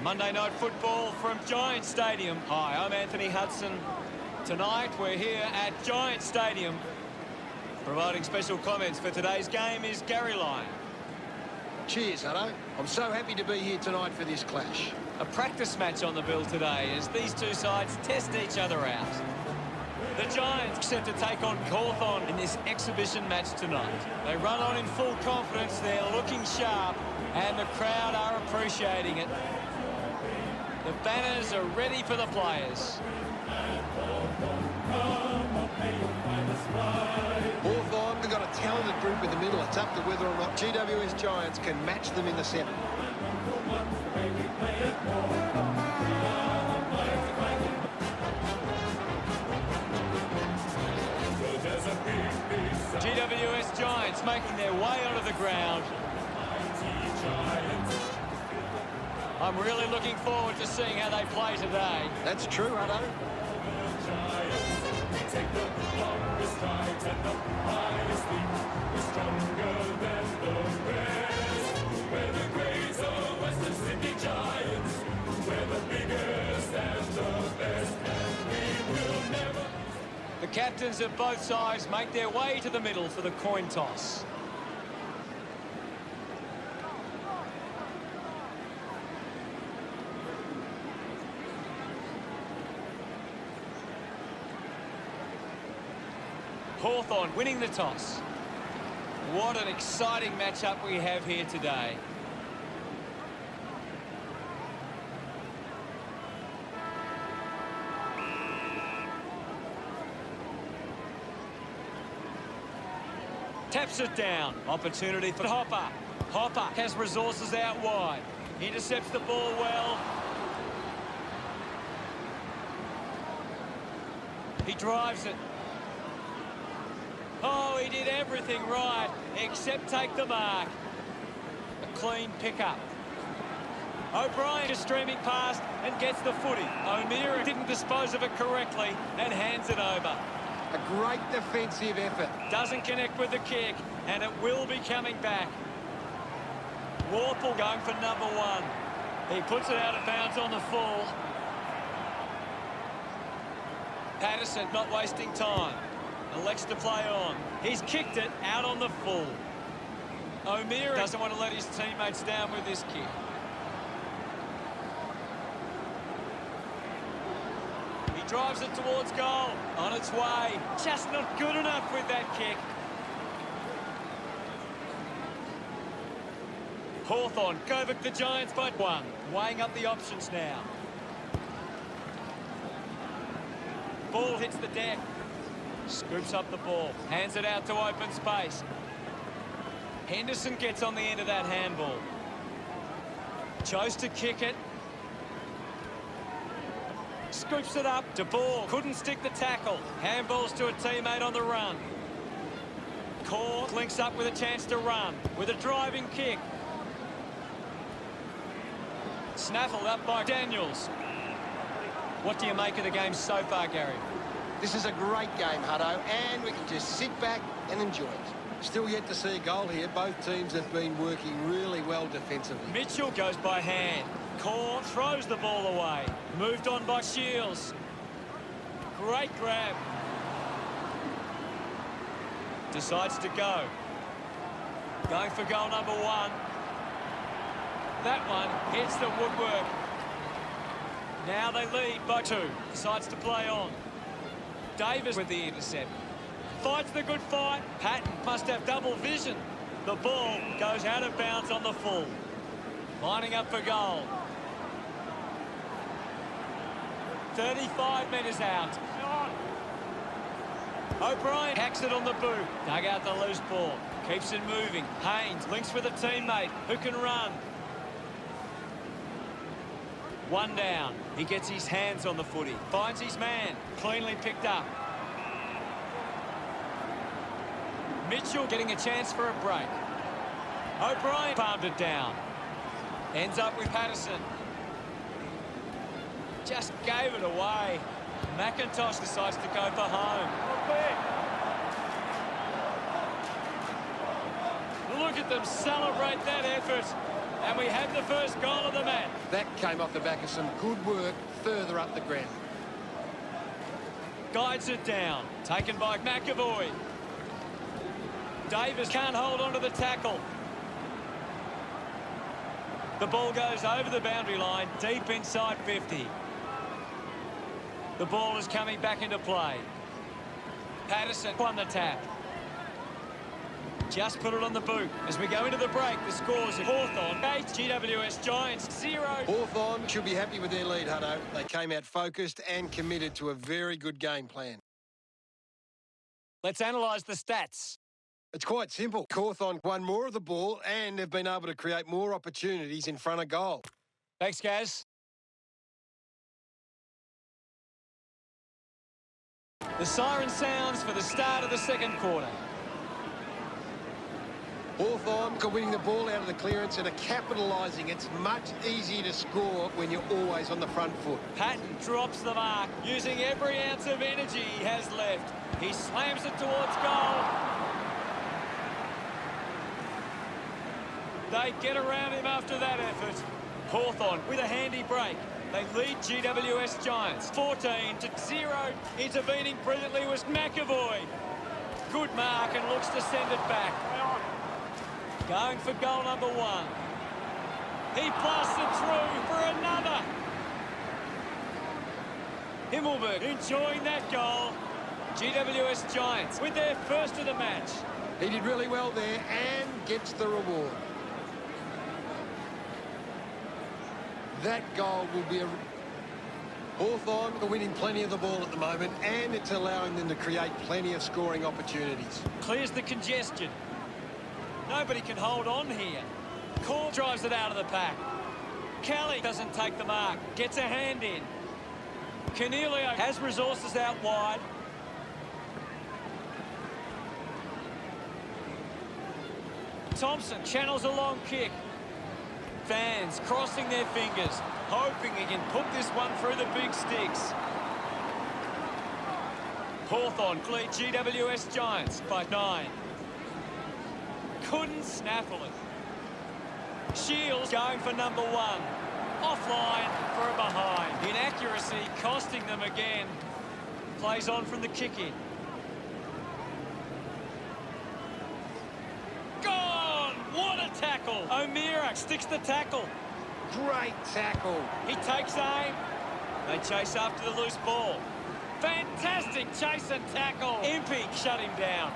Monday night football from Giant Stadium. Hi, I'm Anthony Hudson. Tonight we're here at Giant Stadium. Providing special comments for today's game is Gary Lyon. Cheers, Hutto. I'm so happy to be here tonight for this clash. A practice match on the bill today as these two sides test each other out. The Giants set to take on Hawthorn in this exhibition match tonight. They run on in full confidence, they're looking sharp, and the crowd are appreciating it. The banners are ready for the players. Hawthorn, they've got a talented group in the middle. It's up to whether or not GWS Giants can match them in the centre. GWS Giants making their way onto the ground. I'm really looking forward to seeing how they play today. That's true, Hutto. The captains of both sides make their way to the middle for the coin toss. Hawthorn winning the toss. What an exciting matchup we have here today. Taps it down. Opportunity for Hopper. Hopper has resources out wide. Intercepts the ball well. He drives it. Oh, he did everything right, except take the mark. A clean pickup. O'Brien is streaming past and gets the footy. O'Meara didn't dispose of it correctly and hands it over. A great defensive effort. Doesn't connect with the kick, and it will be coming back. Warple going for number one. He puts it out of bounds on the full. Patterson not wasting time. Elects to play on. He's kicked it out on the full. O'Meara doesn't want to let his teammates down with this kick. He drives it towards goal. On its way. Just not good enough with that kick. Hawthorn over the Giants by one. Weighing up the options now. Ball hits the deck. Scoops up the ball, hands it out to open space. Henderson gets on the end of that handball. Chose to kick it. Scoops it up to ball. Couldn't stick the tackle. Handballs to a teammate on the run. Core links up with a chance to run with a driving kick. Snaffled up by Daniels. What do you make of the game so far, Gary? This is a great game, Hutto, and we can just sit back and enjoy it. Still yet to see a goal here. Both teams have been working really well defensively. Mitchell goes by hand. Core throws the ball away. Moved on by Shields. Great grab. Decides to go. Going for goal number one. That one hits the woodwork. Now they lead by two. Decides to play on. Davis with the intercept. Fights the good fight. Patton must have double vision. The ball goes out of bounds on the full. Lining up for goal. 35 metres out. O'Brien hacks it on the boot. Dug out the loose ball. Keeps it moving. Haynes links with a teammate who can run. One down. He gets his hands on the footy. Finds his man. Cleanly picked up. Mitchell getting a chance for a break. O'Brien palmed it down. Ends up with Patterson. Just gave it away. McIntosh decides to go for home. Look at them celebrate that effort. And we have the first goal of the match. That came off the back of some good work further up the ground. Guides it down. Taken by McAvoy. Davis can't hold on to the tackle. The ball goes over the boundary line, deep inside 50. The ball is coming back into play. Patterson won the tap. Just put it on the boot. As we go into the break, the scores are Hawthorn 8, GWS Giants 0. Hawthorn should be happy with their lead, Hutto. They came out focused and committed to a very good game plan. Let's analyse the stats. It's quite simple. Hawthorn won more of the ball and have been able to create more opportunities in front of goal. Thanks, Gaz. The siren sounds for the start of the second quarter. Hawthorn are winning the ball out of the clearance and are capitalising. It's much easier to score when you're always on the front foot. Patton drops the mark, using every ounce of energy he has left. He slams it towards goal. They get around him after that effort. Hawthorn with a handy break. They lead GWS Giants 14-0. Intervening brilliantly was McAvoy. Good mark and looks to send it back. Going for goal number 1. He blasts it through for another. Himmelberg enjoying that goal. GWS Giants with their first of the match. He did really well there and gets the reward. That goal will be a... Hawthorn are winning plenty of the ball at the moment, and it's allowing them to create plenty of scoring opportunities. Clears the congestion. Nobody can hold on here. Core drives it out of the pack. Kelly doesn't take the mark. Gets a hand in. Cornelio has resources out wide. Thompson channels a long kick. Fans crossing their fingers, hoping he can put this one through the big sticks. Hawthorn lead GWS Giants by 9. Couldn't snaffle it. Shields going for number 1. Offline for a behind. Inaccuracy costing them again. Plays on from the kick-in. Gone! What a tackle! O'Meara sticks the tackle. Great tackle. He takes aim. They chase after the loose ball. Fantastic chase and tackle. Impey shut him down.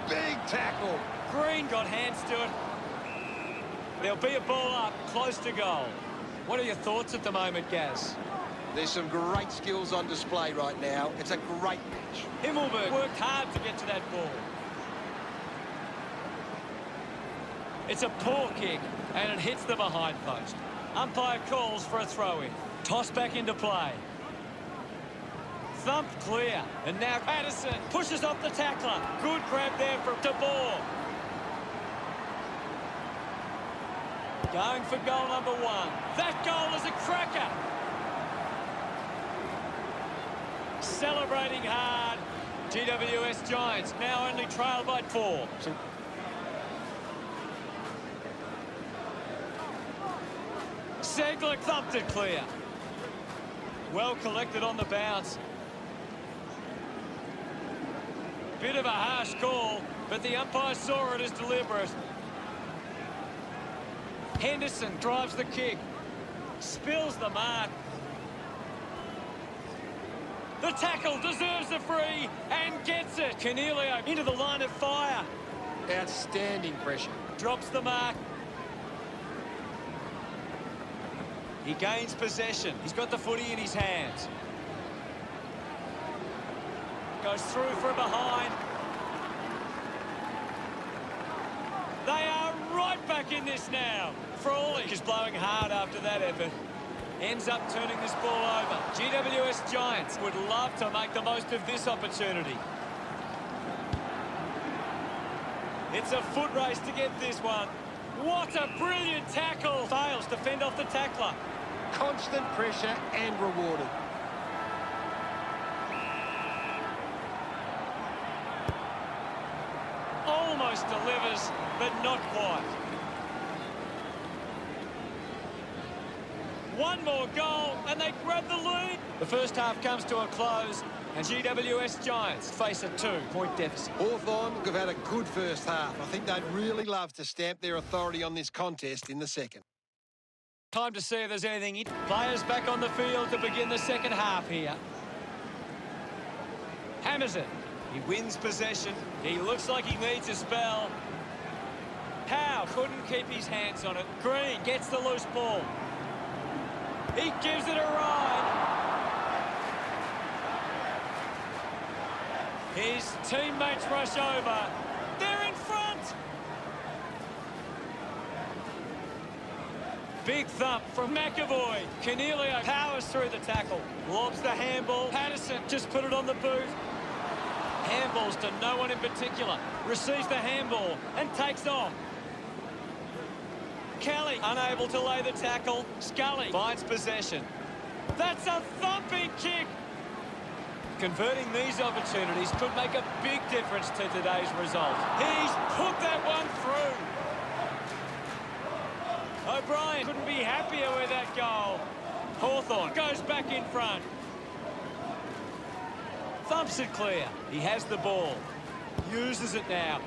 Big tackle. Green got hands to it. There'll be a ball up close to goal. What are your thoughts at the moment, Gaz? There's some great skills on display right now. It's a great match. Himmelberg worked hard to get to that ball. It's a poor kick, and it hits the behind post. Umpire calls for a throw-in. Toss back into play. Thumped clear, and now Patterson pushes off the tackler. Good grab there from De Boer. Going for goal number 1. That goal is a cracker. Celebrating hard. GWS Giants now only trailed by 4. Segler thumped it clear. Well collected on the bounce. Bit of a harsh call, but the umpire saw it as deliberate. Henderson drives the kick. Spills the mark. The tackle deserves a free and gets it. Cornelio into the line of fire. Outstanding pressure. Drops the mark. He gains possession. He's got the footy in his hands. Goes through for a behind. They are right back in this now. Frawley is blowing hard after that effort. Ends up turning this ball over. GWS Giants would love to make the most of this opportunity. It's a foot race to get this one. What a brilliant tackle. Fails to fend off the tackler. Constant pressure and rewarded. Almost delivers, but not quite. One more goal, and they grab the lead. The first half comes to a close, and GWS Giants face a 2-point deficit. Hawthorn have had a good first half. I think they'd really love to stamp their authority on this contest in the second. Time to see if there's anything. Players back on the field to begin the second half here. Hammers it. He wins possession. He looks like he needs a spell. Howe couldn't keep his hands on it. Green gets the loose ball. He gives it a ride. His teammates rush over. They're in front. Big thump from McAvoy. Cornelio powers through the tackle. Lobs the handball. Patterson just put it on the boot. Handballs to no one in particular. Receives the handball and takes off. Kelly unable to lay the tackle. Scully finds possession. That's a thumping kick. Converting these opportunities could make a big difference to today's result. He's put that one through. O'Brien couldn't be happier with that goal. Hawthorn goes back in front. Thumps it clear. He has the ball. Uses it now.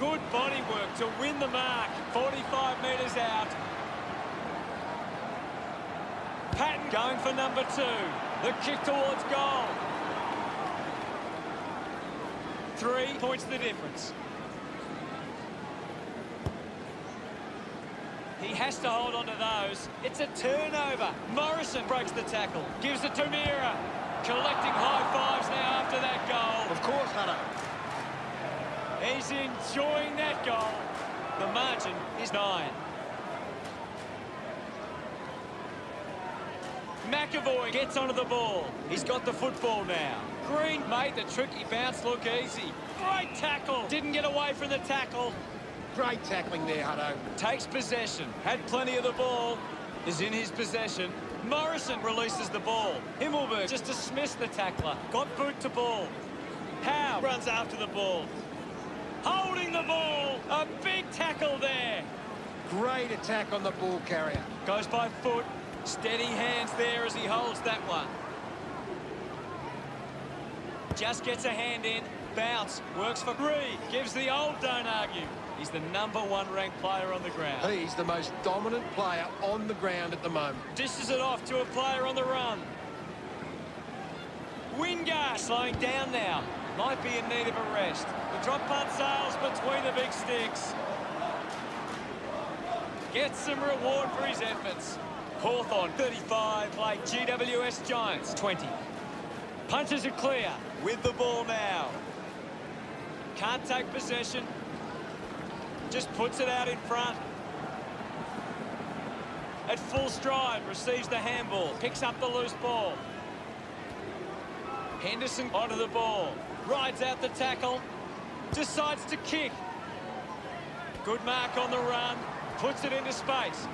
Good body work to win the mark. 45 metres out. Patton going for number 2. The kick towards goal. 3 points the difference. He has to hold on to those. It's a turnover. Morrison breaks the tackle. Gives it to Mira. Collecting high fives now after that goal. Of course, Hunter. He's enjoying that goal. The margin is 9. McAvoy gets onto the ball. He's got the football now. Green made the tricky bounce look easy. Great tackle. Didn't get away from the tackle. Great tackling there, Hutto. Takes possession. Had plenty of the ball. Is in his possession. Morrison releases the ball. Himmelberg just dismissed the tackler. Got boot to ball. Howe runs after the ball. Holding the ball. A big tackle there. Great attack on the ball carrier. Goes by foot. Steady hands there as he holds that one. Just gets a hand in. Bounce. Works for Reed. Gives the old don't argue. He's the #1 ranked player on the ground. He's the most dominant player on the ground at the moment. Dishes it off to a player on the run. Wingard slowing down now. Might be in need of a rest. The drop punt sails between the big sticks. Gets some reward for his efforts. Hawthorn 35, play GWS Giants 20. Punches it clear with the ball now. Can't take possession. Just puts it out in front. At full stride, receives the handball. Picks up the loose ball. Henderson onto the ball. Rides out the tackle. Decides to kick. Good mark on the run. Puts it into space.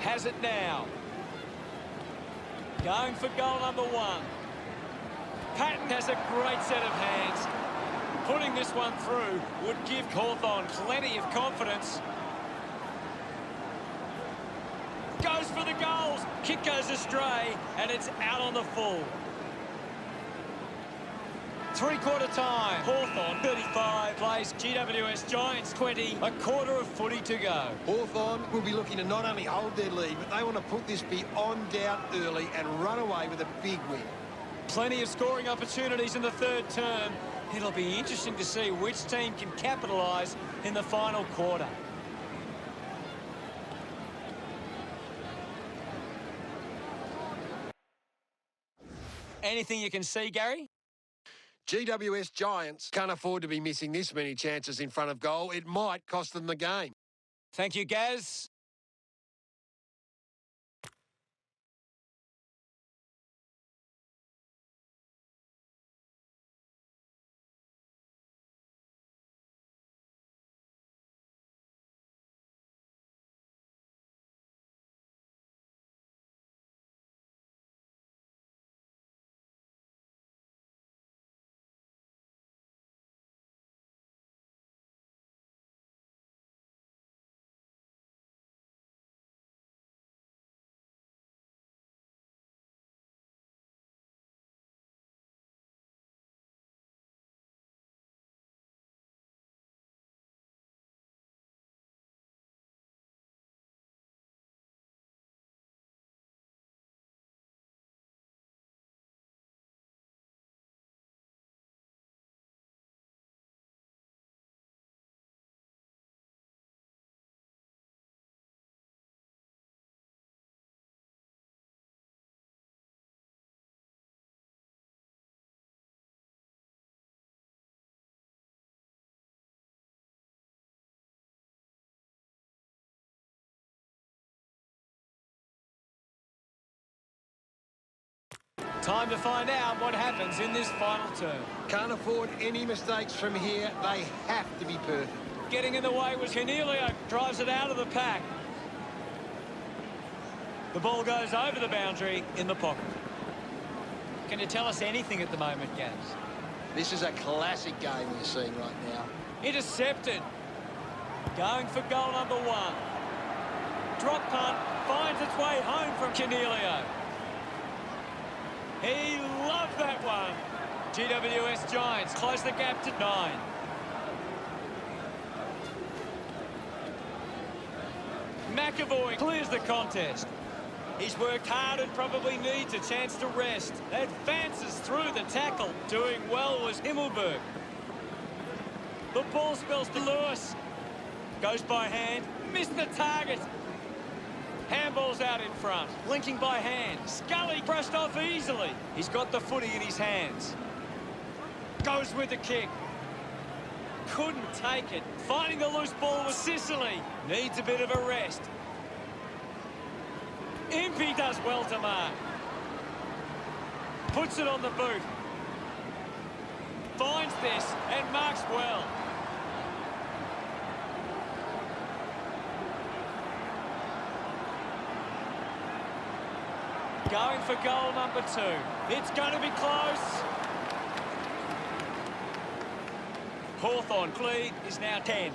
Has it now. Going for goal #1. Patton has a great set of hands. Putting this one through would give Hawthorn plenty of confidence. Goes for the goals. Kick goes astray, and it's out on the full. Three-quarter time. Hawthorn 35 plays GWS Giants 20. A quarter of footy to go. Hawthorn will be looking to not only hold their lead, but they want to put this beyond doubt early and run away with a big win. Plenty of scoring opportunities in the third term. It'll be interesting to see which team can capitalise in the final quarter. Anything you can see, Gary? GWS Giants can't afford to be missing this many chances in front of goal. It might cost them the game. Thank you, Gaz. Time to find out what happens in this final turn. Can't afford any mistakes from here. They have to be perfect. Getting in the way was Cornelio. Drives it out of the pack. The ball goes over the boundary in the pocket. Can you tell us anything at the moment, Gaz? This is a classic game we're seeing right now. Intercepted. Going for goal number 1. Drop punt. Finds its way home from Cornelio. He loved that one. GWS Giants close the gap to 9. McAvoy clears the contest. He's worked hard and probably needs a chance to rest. Advances through the tackle. Doing well was Himmelberg. The ball spills to Lewis. Goes by hand. Missed the target. Handball's out in front. Linking by hand. Scully brushed off easily. He's got the footy in his hands. Goes with the kick. Couldn't take it. Finding the loose ball was Sicily. Needs a bit of a rest. Impey does well to mark. Puts it on the boot. Finds this and marks well. Going for goal number 2. It's going to be close. Hawthorn lead is now 10.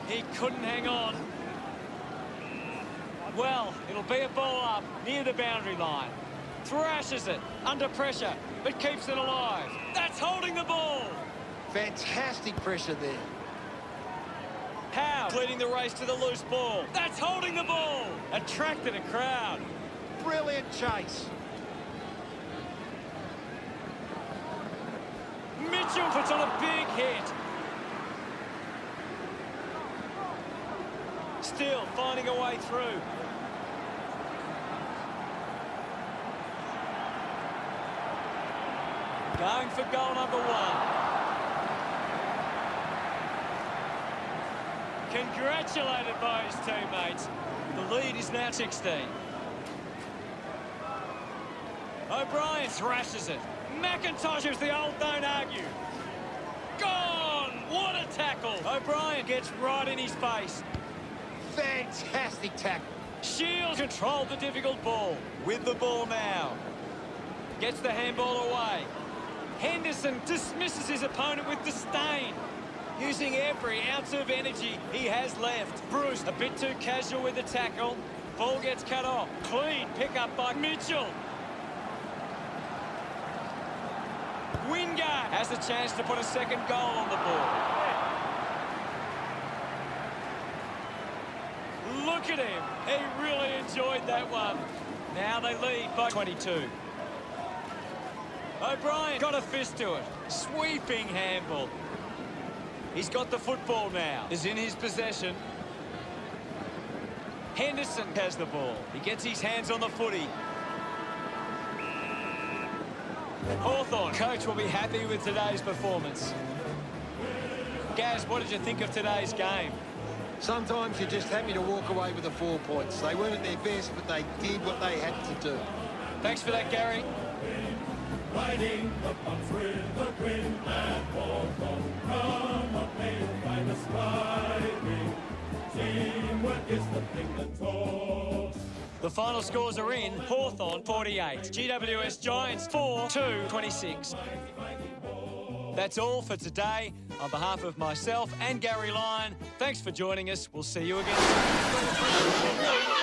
He couldn't hang on. Well, it'll be a ball up near the boundary line. Thrashes it under pressure, but keeps it alive. That's holding the ball. Fantastic pressure there. Howe leading the race to the loose ball. That's holding the ball. Attracted a crowd. Brilliant chase. Mitchell puts on a big hit. Still finding a way through. Going for goal number 1. Congratulated by his teammates. The lead is now 16. O'Brien thrashes it. McIntosh, the old don't argue. Gone! What a tackle! O'Brien gets right in his face. Fantastic tackle. Shields controlled the difficult ball. With the ball now. Gets the handball away. Henderson dismisses his opponent with disdain. Using every ounce of energy he has left. Bruce a bit too casual with the tackle. Ball gets cut off. Clean pickup by Mitchell. Wingard has a chance to put a second goal on the board. Look at him. He really enjoyed that one. Now they lead by 22. O'Brien got a fist to it. Sweeping handball. He's got the football now. Is in his possession. Henderson has the ball. He gets his hands on the footy. Hawthorn. Coach will be happy with today's performance. Gaz, what did you think of today's game? Sometimes you're just happy to walk away with the 4 points. They weren't at their best, but they did what they had to do. Thanks for that, Gary. Riding the bumps with a grin and Hawthorn come up made by the striving. Teamwork is the thing that talks. The final scores are in. Hawthorn 48, GWS Giants 4-26. That's all for today. On behalf of myself and Gary Lyon, thanks for joining us. We'll see you again soon.